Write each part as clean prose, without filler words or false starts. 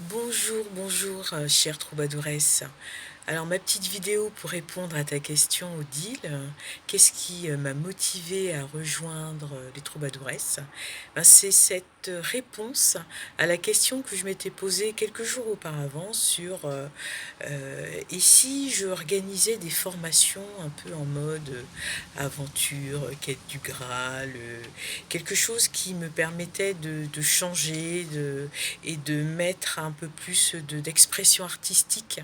Bonjour, bonjour, chère troubadouresse. Alors, ma petite vidéo pour répondre à ta question, Odile, qu'est-ce qui m'a motivée à rejoindre les troubadouresses? Ben, c'est cette réponse à la question que je m'étais posée quelques jours auparavant sur et si je organisais des formations un peu en mode aventure, quête du Graal, quelque chose qui me permettait de changer et de mettre un peu plus d'expression artistique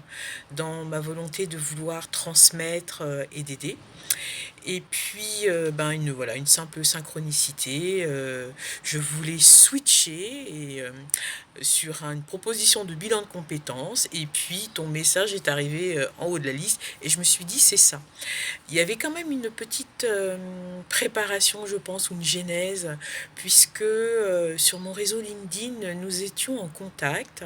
dans ma volonté de vouloir transmettre et d'aider. Et puis, ben, une simple synchronicité. Je voulais switcher sur une proposition de bilan de compétences. Et puis, ton message est arrivé en haut de la liste. Et je me suis dit, c'est ça. Il y avait quand même une petite préparation, je pense, ou une genèse, puisque sur mon réseau LinkedIn, nous étions en contact.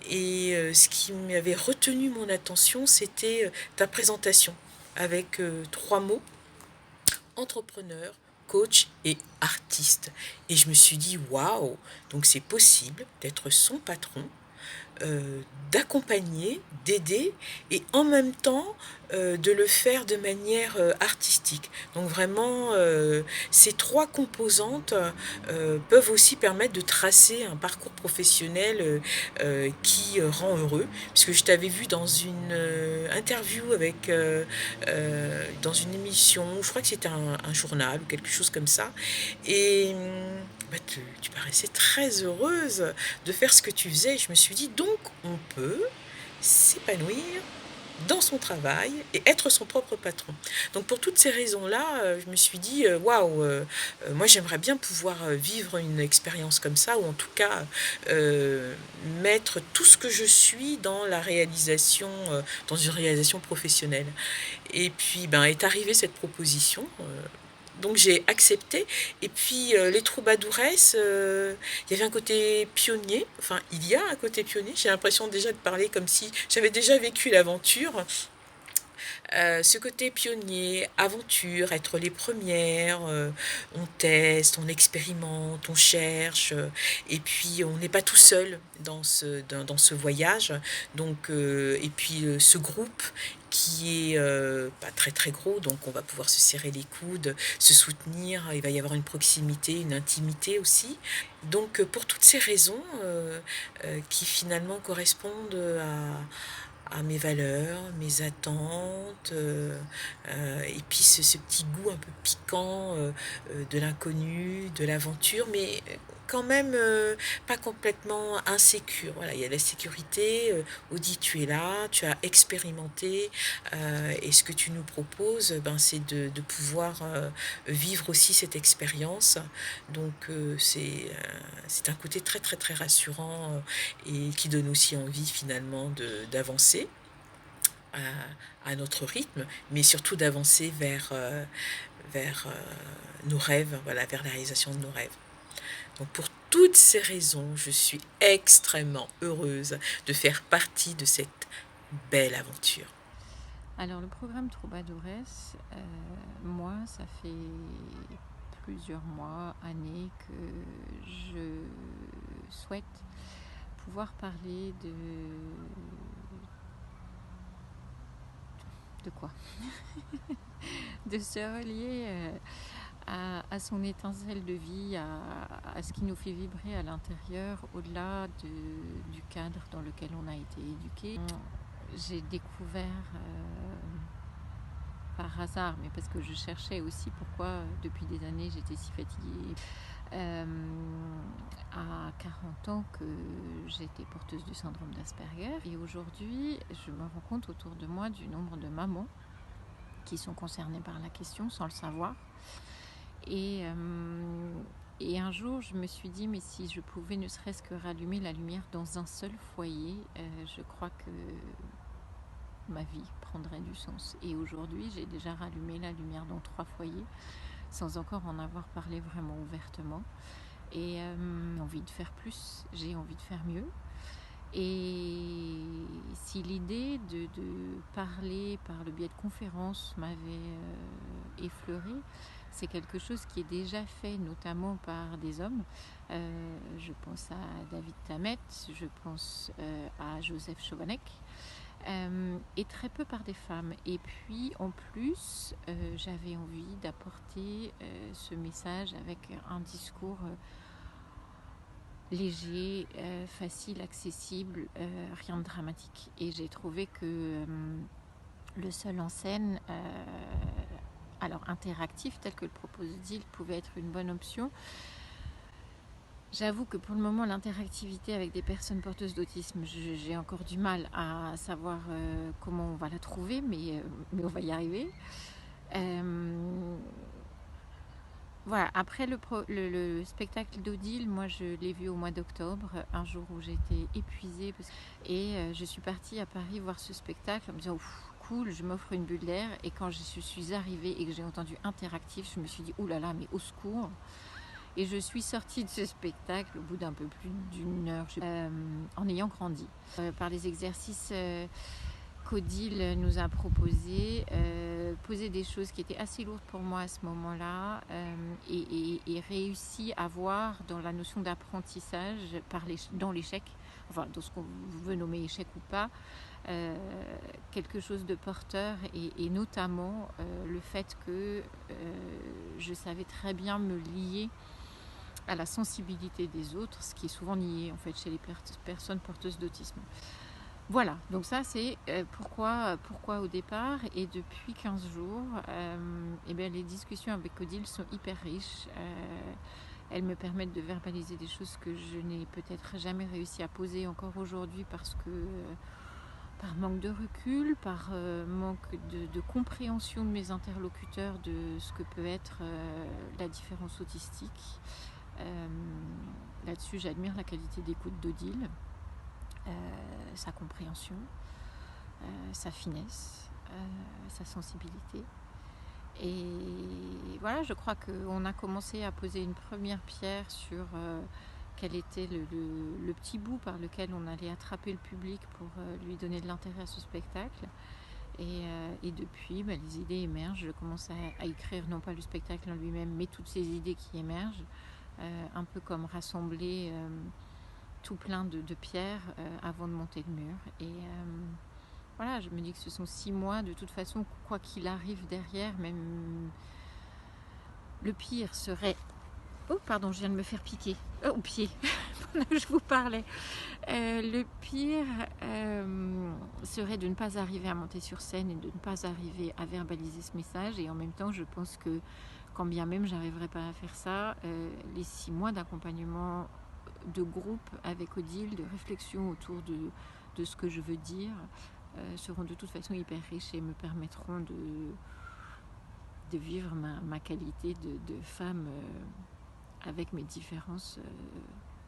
Et ce qui m'avait retenu mon attention, c'était ta présentation avec trois mots: entrepreneur, coach et artiste. Et je me suis dit, waouh, donc c'est possible d'être son patron, euh, d'accompagner, d'aider et en même temps de le faire de manière artistique. Donc vraiment, ces trois composantes peuvent aussi permettre de tracer un parcours professionnel qui rend heureux. Puisque je t'avais vu dans une interview dans une émission, je crois que c'était un journal ou quelque chose comme ça, et bah, tu paraissais très heureuse de faire ce que tu faisais. Et je me suis dit, donc on peut s'épanouir dans son travail et être son propre patron. Donc pour toutes ces raisons-là, je me suis dit, waouh, moi j'aimerais bien pouvoir vivre une expérience comme ça, ou en tout cas euh, mettre tout ce que je suis dans la réalisation, dans une réalisation professionnelle. Et puis ben, est arrivée cette proposition. Donc j'ai accepté. Et puis les troubadouresses, il y avait un côté pionnier, enfin il y a un côté pionnier, j'ai l'impression déjà de parler comme si j'avais déjà vécu l'aventure. Ce côté pionnier, aventure, être les premières, on teste, on expérimente, on cherche, et puis on n'est pas tout seul dans ce voyage. Donc, et puis ce groupe qui est pas très très gros, donc on va pouvoir se serrer les coudes, se soutenir, il va y avoir une proximité, une intimité aussi. Donc pour toutes ces raisons qui finalement correspondent à mes valeurs, mes attentes, et puis ce petit goût un peu piquant de l'inconnu, de l'aventure, mais quand même pas complètement insécure. Voilà, il y a la sécurité. Audi, tu es là, tu as expérimenté, et ce que tu nous proposes, ben, c'est de pouvoir vivre aussi cette expérience. Donc c'est un côté très très très rassurant et qui donne aussi envie finalement d'avancer à notre rythme, mais surtout d'avancer vers nos rêves, voilà, vers la réalisation de nos rêves. Donc pour toutes ces raisons, je suis extrêmement heureuse de faire partie de cette belle aventure. Alors le programme Troubadouresse, moi, ça fait plusieurs mois, années que je souhaite pouvoir parler de quoi? De se relier à son étincelle de vie, à ce qui nous fait vibrer à l'intérieur, au-delà du cadre dans lequel on a été éduqué. J'ai découvert par hasard, mais parce que je cherchais aussi pourquoi depuis des années j'étais si fatiguée. À 40 ans que j'étais porteuse du syndrome d'Asperger. Et aujourd'hui, je me rends compte autour de moi du nombre de mamans qui sont concernées par la question sans le savoir. Et un jour, je me suis dit, mais si je pouvais ne serait-ce que rallumer la lumière dans un seul foyer, je crois que ma vie prendrait du sens. Et aujourd'hui, j'ai déjà rallumé la lumière dans 3 foyers, sans encore en avoir parlé vraiment ouvertement. Et j'ai envie de faire plus, j'ai envie de faire mieux. Et si l'idée de parler par le biais de conférences m'avait effleurée, c'est quelque chose qui est déjà fait notamment par des hommes. Je pense à David Tammet, je pense à Joseph Chovanec, et très peu par des femmes. Et puis en plus, j'avais envie d'apporter ce message avec un discours léger, facile, accessible, rien de dramatique. Et j'ai trouvé que le seul en scène, alors interactif, tel que le propose Odile, pouvait être une bonne option. J'avoue que pour le moment, l'interactivité avec des personnes porteuses d'autisme, j'ai encore du mal à savoir comment on va la trouver, mais on va y arriver. Voilà, après le spectacle d'Odile, moi je l'ai vu au mois d'octobre, un jour où j'étais épuisée. Et je suis partie à Paris voir ce spectacle en me disant cool, je m'offre une bulle d'air. Et quand je suis arrivée et que j'ai entendu interactif, je me suis dit oulala, mais au secours. Et je suis sortie de ce spectacle au bout d'un peu plus d'une heure, en ayant grandi. Par les exercices qu'Odile nous a proposés, poser des choses qui étaient assez lourdes pour moi à ce moment-là, et réussi à voir dans la notion d'apprentissage, dans l'échec, enfin dans ce qu'on veut nommer échec ou pas, quelque chose de porteur, et notamment le fait que je savais très bien me lier à la sensibilité des autres, ce qui est souvent nié en fait chez les personnes porteuses d'autisme. Voilà, donc ça c'est pourquoi au départ. Et depuis 15 jours, les discussions avec Odile sont hyper riches. Elles me permettent de verbaliser des choses que je n'ai peut-être jamais réussi à poser encore aujourd'hui, parce que par manque de recul, par manque de compréhension de mes interlocuteurs de ce que peut être la différence autistique. Là-dessus, j'admire la qualité d'écoute d'Odile, sa compréhension, sa finesse, sa sensibilité. Et voilà, je crois qu'on a commencé à poser une première pierre sur quel était le petit bout par lequel on allait attraper le public pour lui donner de l'intérêt à ce spectacle. Et depuis, les idées émergent. Je commence à écrire non pas le spectacle en lui-même, mais toutes ces idées qui émergent. Un peu comme rassembler tout plein de pierres avant de monter le mur. Et voilà, je me dis que ce sont 6 mois, de toute façon, quoi qu'il arrive derrière, même le pire serait... Oh, pardon, je viens de me faire piquer au pied pendant que je vous parlais. Le pire serait de ne pas arriver à monter sur scène et de ne pas arriver à verbaliser ce message. Et en même temps, je pense que quand bien même j'arriverai pas à faire ça, les 6 mois d'accompagnement de groupe avec Odile, de réflexion autour de ce que je veux dire, seront de toute façon hyper riches et me permettront de vivre ma qualité de femme avec mes différences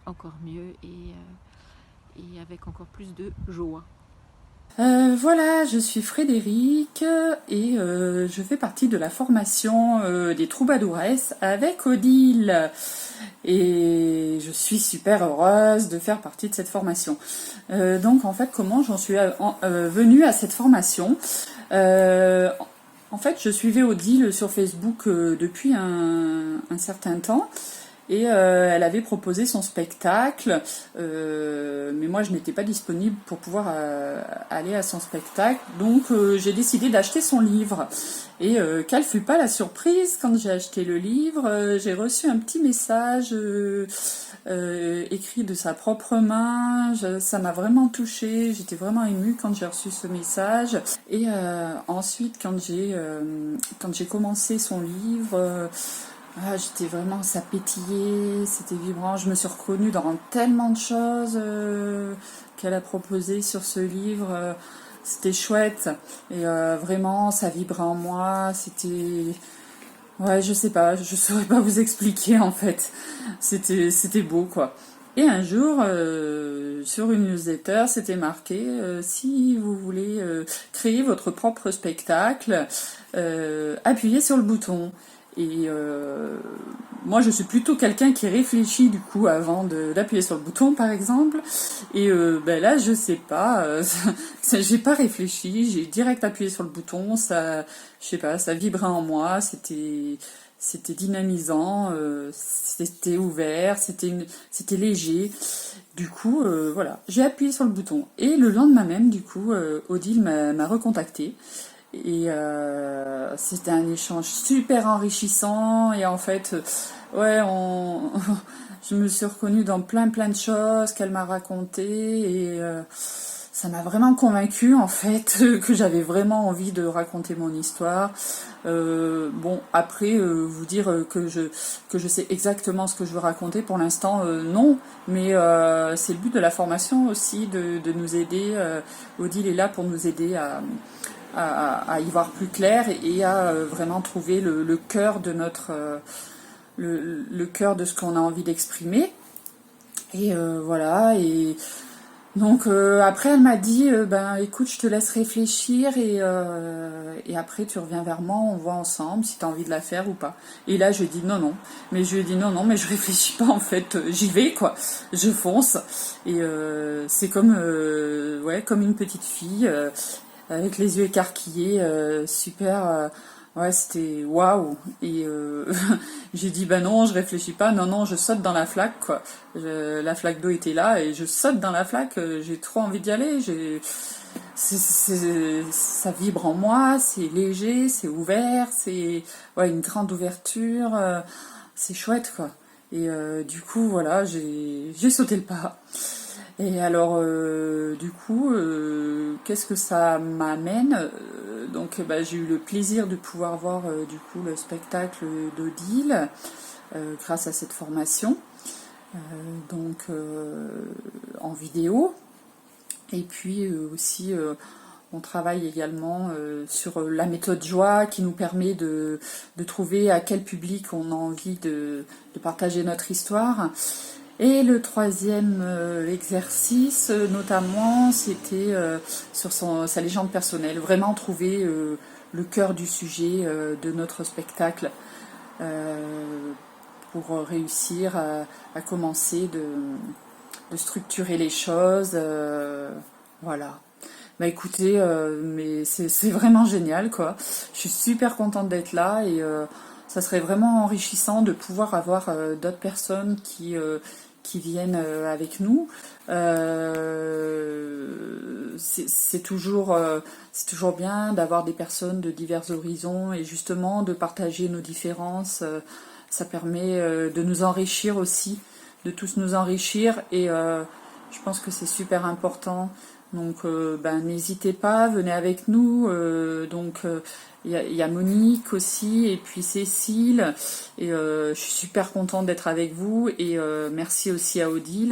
encore mieux, et avec encore plus de joie. Voilà, je suis Frédéric et je fais partie de la formation des Troubadouresses avec Odile. Et je suis super heureuse de faire partie de cette formation. Donc en fait, comment j'en suis venue à cette formation? En fait, je suivais Odile sur Facebook depuis un certain temps. Et elle avait proposé son spectacle, mais moi je n'étais pas disponible pour pouvoir aller à son spectacle, donc j'ai décidé d'acheter son livre. Et quelle fut pas la surprise quand j'ai acheté le livre, j'ai reçu un petit message écrit de sa propre main, ça m'a vraiment touchée, j'étais vraiment émue quand j'ai reçu ce message. Et ensuite quand j'ai commencé son livre, j'étais vraiment, ça pétillait, c'était vibrant. Je me suis reconnue dans tellement de choses qu'elle a proposées sur ce livre. C'était chouette. Et vraiment, ça vibrait en moi. C'était... Ouais, je sais pas, je saurais pas vous expliquer en fait. C'était beau, quoi. Et un jour, sur une newsletter, c'était marqué si vous voulez créer votre propre spectacle, appuyez sur le bouton. Et moi, je suis plutôt quelqu'un qui réfléchit du coup avant d'appuyer sur le bouton, par exemple. Et là, je sais pas, j'ai pas réfléchi, j'ai direct appuyé sur le bouton. Ça, je sais pas, ça vibrait en moi. c'était dynamisant, c'était ouvert, c'était léger. Du coup, voilà, j'ai appuyé sur le bouton. Et le lendemain même, du coup, Odile m'a recontacté. Et c'était un échange super enrichissant. Et en fait, ouais, je me suis reconnue dans plein de choses qu'elle m'a racontées. Et ça m'a vraiment convaincue, en fait, que j'avais vraiment envie de raconter mon histoire. Bon, après, vous dire que je sais exactement ce que je veux raconter, pour l'instant, non. Mais c'est le but de la formation aussi, de nous aider. Odile est là pour nous aider à y voir plus clair et à vraiment trouver le cœur de le cœur de ce qu'on a envie d'exprimer. Et voilà, et donc après elle m'a dit ben écoute, je te laisse réfléchir et après tu reviens vers moi, on voit ensemble si tu as envie de la faire ou pas. Et là je lui ai dit non, mais je lui ai dit non, mais je réfléchis pas en fait, j'y vais quoi, je fonce. Et c'est comme ouais, comme une petite fille avec les yeux écarquillés, super. Ouais, c'était waouh. Et j'ai dit bah non, je réfléchis pas, non, je saute dans la flaque quoi. La flaque d'eau était là et je saute dans la flaque. J'ai trop envie d'y aller. Ça vibre en moi, c'est léger, c'est ouvert, c'est ouais une grande ouverture. C'est chouette quoi. Et du coup voilà, j'ai sauté le pas. Et alors, du coup, qu'est-ce que ça m'amène? Donc, bah, j'ai eu le plaisir de pouvoir voir du coup le spectacle d'Odile grâce à cette formation, donc en vidéo. Et puis aussi, on travaille également sur la méthode joie qui nous permet de trouver à quel public on a envie de partager notre histoire. Et le troisième exercice, notamment, c'était sur sa légende personnelle, vraiment trouver le cœur du sujet de notre spectacle pour réussir à commencer de structurer les choses. Voilà. Bah écoutez, mais c'est vraiment génial quoi. Je suis super contente d'être là et ça serait vraiment enrichissant de pouvoir avoir d'autres personnes qui viennent avec nous. C'est toujours bien d'avoir des personnes de divers horizons et justement de partager nos différences. Ça permet de nous enrichir aussi, de tous nous enrichir et je pense que c'est super important. Donc ben, n'hésitez pas, venez avec nous. Donc il y a Monique aussi et puis Cécile et je suis super contente d'être avec vous et merci aussi à Odile.